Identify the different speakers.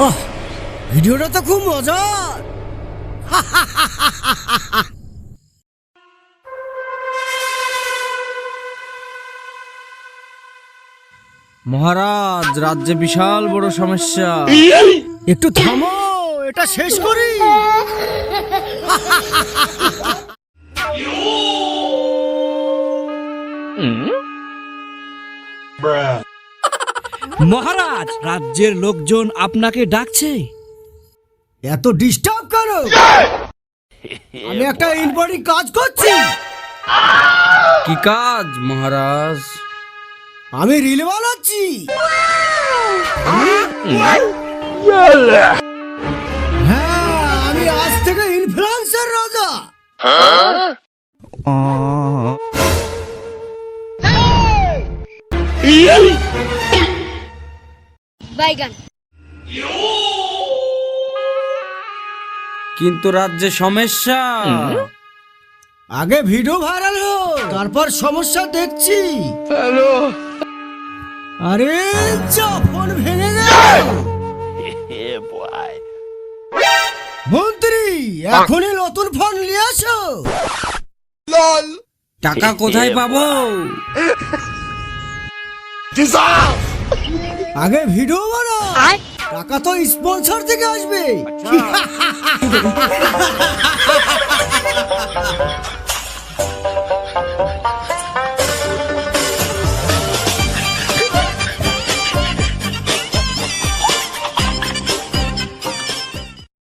Speaker 1: ওহ, ভিডিওটা তো খুব মজার।
Speaker 2: মহারাজ, রাজ্যে বিশাল বড় সমস্যা।
Speaker 1: একটু থামো, এটা শেষ করি।
Speaker 2: মহারাজ, রাজ্যের লোকজন আপনাকে ডাকছে।
Speaker 1: এত ডিস্টার্ব করো, আমি একটা ইম্পর্টেন্ট কাজ করছি।
Speaker 2: কি কাজ মহারাজ?
Speaker 1: আমি রিল বানাচ্ছি। হ্যাঁ, আমি আজ থেকে ইনফ্লুয়েন্সার রাজা।
Speaker 3: বাইগান।
Speaker 2: কিন্তু রাজ্যে সমস্যা।
Speaker 1: আগে ভিডিও ভাইরাল হোক, তারপর সমস্যা দেখছি। আরে যা, ফোন ভেঙে গেল। মন্ত্রী, এখনই নতুন ফোন নিয়ে আসো।
Speaker 2: টাকা কোথায় পাবো?
Speaker 1: আগে ভিডিও বানাও, টাকা তো স্পন্সর থেকে আসবে।